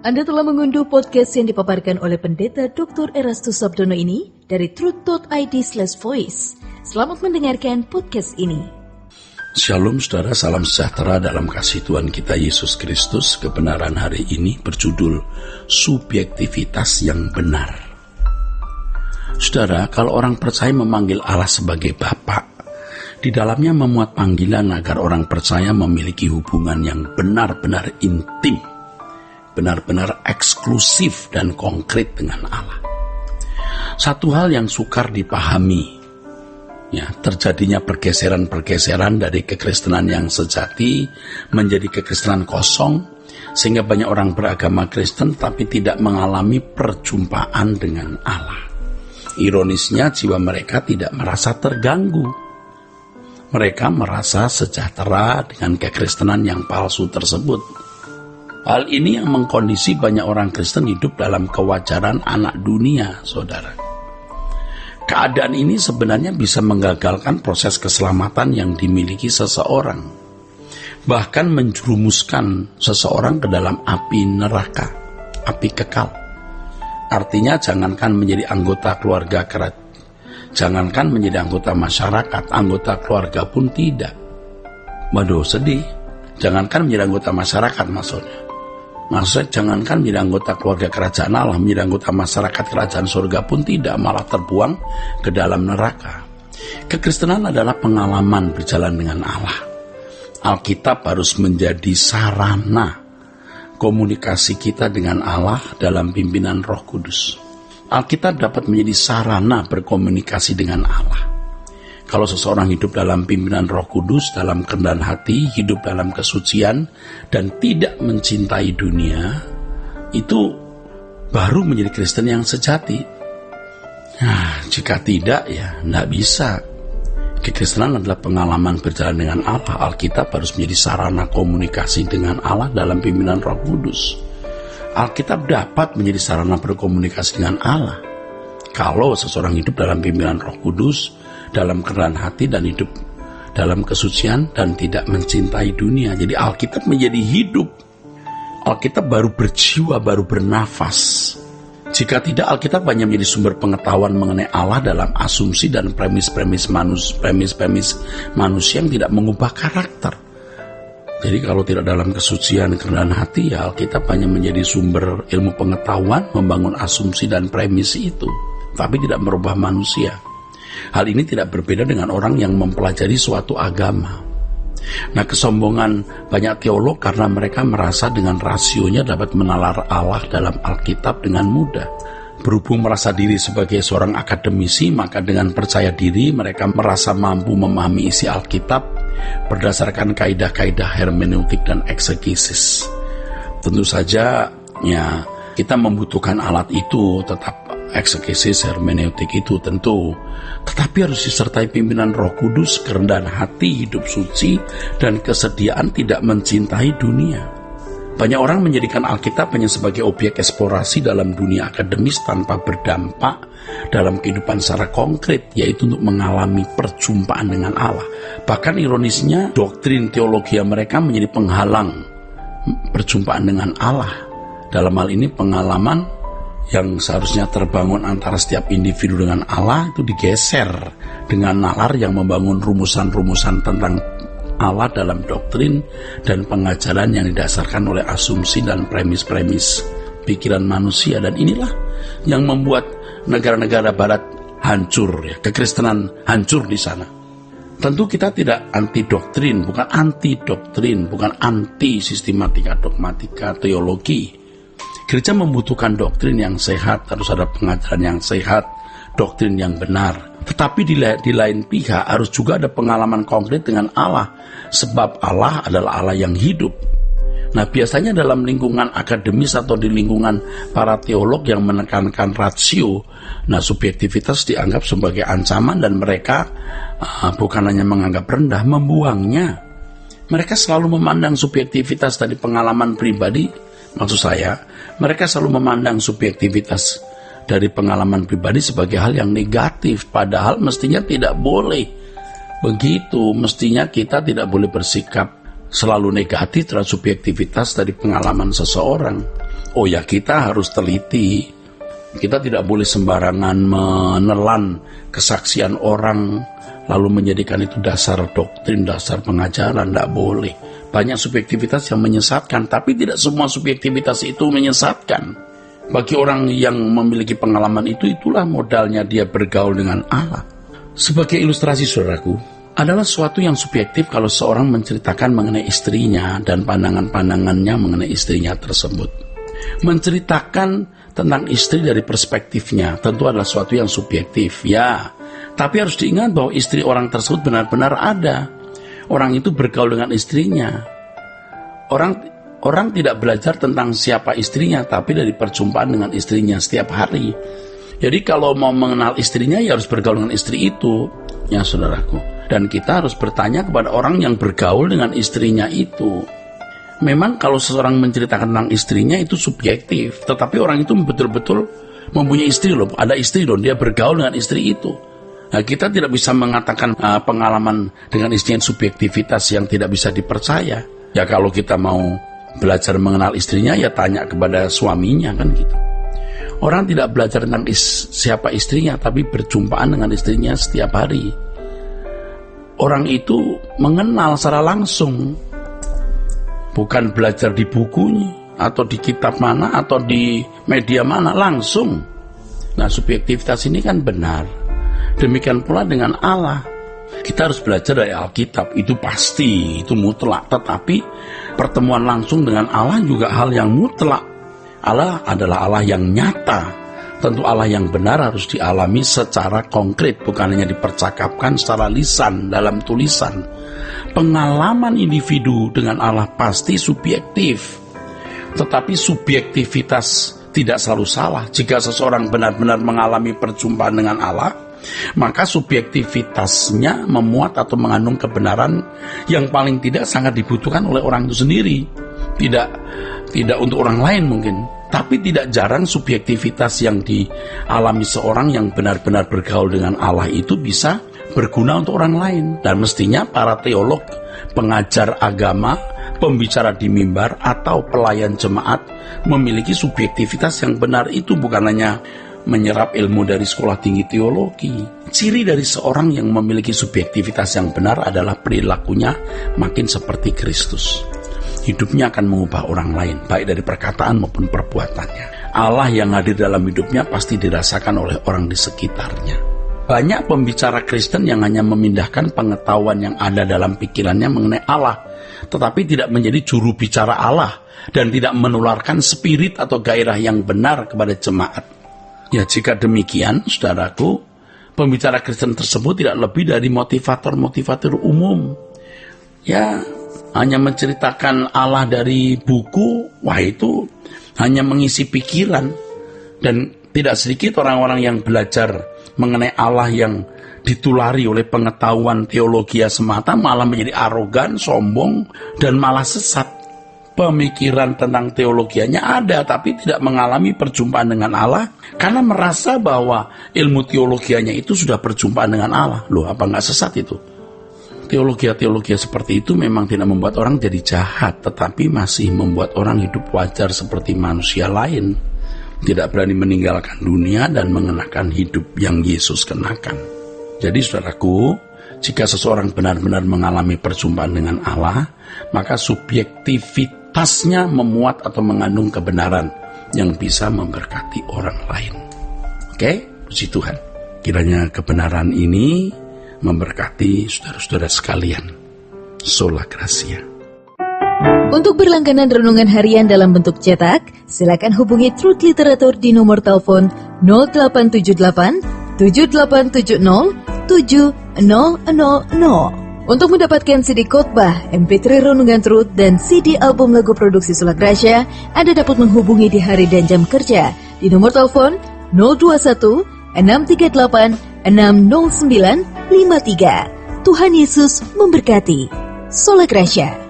Anda telah mengunduh podcast yang dipaparkan oleh Pendeta Dr. Erastus Sabdono ini dari truth.id/voice. Selamat mendengarkan podcast ini. Shalom saudara, salam sejahtera dalam kasih Tuhan kita Yesus Kristus. Kebenaran hari ini berjudul Subjektivitas yang Benar. Saudara, kalau orang percaya memanggil Allah sebagai Bapa, di dalamnya memuat panggilan agar orang percaya memiliki hubungan yang benar-benar intim, benar-benar eksklusif dan konkret dengan Allah. Satu hal yang sukar dipahami, terjadinya pergeseran-pergeseran dari kekristenan yang sejati menjadi kekristenan kosong, sehingga banyak orang beragama Kristen tapi tidak mengalami perjumpaan dengan Allah. Ironisnya, jiwa mereka tidak merasa terganggu. Mereka merasa sejahtera dengan kekristenan yang palsu tersebut. Hal ini yang mengkondisi banyak orang Kristen hidup dalam kewajaran anak dunia, saudara. Keadaan ini sebenarnya bisa menggagalkan proses keselamatan yang dimiliki seseorang, bahkan menjerumuskan seseorang ke dalam api neraka, api kekal. Artinya jangankan menjadi anggota keluarga kerajaan, jangankan menjadi anggota masyarakat, anggota keluarga pun tidak. Waduh, sedih. Jangankan menjadi anggota masyarakat maksudnya. Maksudnya jangankan menjadi anggota keluarga kerajaan Allah, menjadi anggota masyarakat kerajaan surga pun tidak, malah terbuang ke dalam neraka. Kekristenan adalah pengalaman berjalan dengan Allah. Alkitab harus menjadi sarana komunikasi kita dengan Allah dalam pimpinan Roh Kudus. Alkitab dapat menjadi sarana berkomunikasi dengan Allah. Kalau seseorang hidup dalam pimpinan Roh Kudus, dalam kerendahan hati, hidup dalam kesucian, dan tidak mencintai dunia, itu baru menjadi Kristen yang sejati. Nah, jika tidak, ya tidak bisa. Kekristenan adalah pengalaman berjalan dengan Allah. Alkitab harus menjadi sarana komunikasi dengan Allah dalam pimpinan Roh Kudus. Alkitab dapat menjadi sarana berkomunikasi dengan Allah kalau seseorang hidup dalam pimpinan Roh Kudus, dalam kerendahan hati dan hidup dalam kesucian dan tidak mencintai dunia. Jadi Alkitab menjadi hidup. Alkitab baru berjiwa, baru bernafas. Jika tidak, Alkitab hanya menjadi sumber pengetahuan mengenai Allah dalam asumsi dan premis-premis manusia yang tidak mengubah karakter. Jadi kalau tidak dalam kesucian kerendahan hati, ya Alkitab hanya menjadi sumber ilmu pengetahuan, membangun asumsi dan premis itu, tapi tidak merubah manusia. Hal ini tidak berbeda dengan orang yang mempelajari suatu agama. Nah, kesombongan banyak teolog karena mereka merasa dengan rasionya dapat menalar Allah dalam Alkitab dengan mudah. Berhubung merasa diri sebagai seorang akademisi, maka dengan percaya diri mereka merasa mampu memahami isi Alkitab berdasarkan kaidah-kaidah hermeneutik dan eksegesis. Tentu saja, kita membutuhkan alat itu, tetap eksegesis, hermeneutik itu tentu, tetapi harus disertai pimpinan Roh Kudus, kerendahan hati, hidup suci, dan kesediaan tidak mencintai dunia. Banyak orang menjadikan Alkitab hanya sebagai objek eksplorasi dalam dunia akademis tanpa berdampak dalam kehidupan secara konkret, yaitu untuk mengalami perjumpaan dengan Allah. Bahkan ironisnya, doktrin teologi mereka menjadi penghalang perjumpaan dengan Allah. Dalam hal ini pengalaman yang seharusnya terbangun antara setiap individu dengan Allah itu digeser dengan nalar yang membangun rumusan-rumusan tentang Allah dalam doktrin dan pengajaran yang didasarkan oleh asumsi dan premis-premis pikiran manusia. Dan inilah yang membuat negara-negara barat hancur, kekristenan hancur di sana. Tentu kita tidak anti doktrin, bukan anti doktrin, bukan anti sistematika dogmatika teologi. Gereja membutuhkan doktrin yang sehat, harus ada pengajaran yang sehat, doktrin yang benar. Tetapi di lain pihak harus juga ada pengalaman konkret dengan Allah, sebab Allah adalah Allah yang hidup. Nah, biasanya dalam lingkungan akademis atau di lingkungan para teolog yang menekankan rasio, subjektivitas dianggap sebagai ancaman dan mereka bukan hanya menganggap rendah, membuangnya. Mereka selalu memandang subjektivitas dari pengalaman pribadi. Maksud saya, mereka selalu memandang subjektivitas dari pengalaman pribadi sebagai hal yang negatif, padahal mestinya tidak boleh begitu. Mestinya kita tidak boleh bersikap selalu negatif terhadap subjektivitas dari pengalaman seseorang. Oh ya, kita harus teliti. Kita tidak boleh sembarangan menelan kesaksian orang lalu menjadikan itu dasar doktrin, dasar pengajaran. Tidak boleh. Banyak subjektivitas yang menyesatkan, tapi tidak semua subjektivitas itu menyesatkan. Bagi orang yang memiliki pengalaman itu, itulah modalnya dia bergaul dengan Allah. Sebagai ilustrasi, saudaraku, adalah suatu yang subjektif kalau seorang menceritakan mengenai istrinya dan pandangan-pandangannya mengenai istrinya tersebut. Menceritakan tentang istri dari perspektifnya tentu adalah suatu yang subjektif, ya. Tapi harus diingat bahwa istri orang tersebut benar-benar ada. Orang itu bergaul dengan istrinya. Orang tidak belajar tentang siapa istrinya, tapi dari perjumpaan dengan istrinya setiap hari. Jadi kalau mau mengenal istrinya, ya harus bergaul dengan istri itu, ya saudaraku. Dan kita harus bertanya kepada orang yang bergaul dengan istrinya itu. Memang kalau seseorang menceritakan tentang istrinya itu subjektif, tetapi orang itu betul-betul mempunyai istri loh, ada istri loh, dia bergaul dengan istri itu. Nah, kita tidak bisa mengatakan pengalaman dengan istrinya subjektivitas yang tidak bisa dipercaya. Ya kalau kita mau belajar mengenal istrinya, ya tanya kepada suaminya, kan gitu. Orang tidak belajar tentang siapa istrinya, tapi berjumpaan dengan istrinya setiap hari. Orang itu mengenal secara langsung, bukan belajar di bukunya, atau di kitab mana, atau di media mana, langsung. Nah, subjektivitas ini kan benar. Demikian pula dengan Allah. Kita harus belajar dari Alkitab, itu pasti, itu mutlak. Tetapi pertemuan langsung dengan Allah juga hal yang mutlak. Allah adalah Allah yang nyata. Tentu Allah yang benar harus dialami secara konkret, bukan hanya dipercakapkan secara lisan dalam tulisan. Pengalaman individu dengan Allah pasti subjektif. Tetapi subjektivitas tidak selalu salah. Jika seseorang benar-benar mengalami perjumpaan dengan Allah, maka subjektivitasnya memuat atau mengandung kebenaran yang paling tidak sangat dibutuhkan oleh orang itu sendiri. Tidak untuk orang lain mungkin, tapi tidak jarang subjektivitas yang dialami seorang yang benar-benar bergaul dengan Allah itu bisa berguna untuk orang lain. Dan mestinya para teolog, pengajar agama, pembicara di mimbar, atau pelayan jemaat memiliki subjektivitas yang benar itu, bukan hanya menyerap ilmu dari sekolah tinggi teologi. Ciri dari seorang yang memiliki subjektivitas yang benar adalah perilakunya makin seperti Kristus. Hidupnya akan mengubah orang lain, baik dari perkataan maupun perbuatannya. Allah yang hadir dalam hidupnya pasti dirasakan oleh orang di sekitarnya. Banyak pembicara Kristen yang hanya memindahkan pengetahuan yang ada dalam pikirannya mengenai Allah, tetapi tidak menjadi juru bicara Allah dan tidak menularkan spirit atau gairah yang benar kepada jemaat. Ya, jika demikian, saudaraku, pembicara Kristen tersebut tidak lebih dari motivator-motivator umum. Ya, hanya menceritakan Allah dari buku, wah itu hanya mengisi pikiran. Dan tidak sedikit orang-orang yang belajar mengenai Allah yang ditulari oleh pengetahuan teologi semata malah menjadi arogan, sombong, dan malah sesat. Pemikiran tentang teologianya ada, tapi tidak mengalami perjumpaan dengan Allah karena merasa bahwa ilmu teologianya itu sudah perjumpaan dengan Allah. Loh, apa nggak sesat itu? Teologi seperti itu memang tidak membuat orang jadi jahat, tetapi masih membuat orang hidup wajar seperti manusia lain. Tidak berani meninggalkan dunia dan mengenakan hidup yang Yesus kenakan. Jadi saudaraku, jika seseorang benar-benar mengalami perjumpaan dengan Allah, maka subjektivitasnya memuat atau mengandung kebenaran yang bisa memberkati orang lain. Oke, puji Tuhan. Kiranya kebenaran ini memberkati saudara-saudara sekalian. Sola Gracia. Untuk berlangganan renungan harian dalam bentuk cetak, silakan hubungi Truth Literatur di nomor telepon 0878 7870 7000. Untuk mendapatkan CD khotbah, MP3 renungan Truth, dan CD album lagu produksi Sola Gracia, Anda dapat menghubungi di hari dan jam kerja di nomor telepon 021 638 60953. Tuhan Yesus memberkati. Sola Gracia.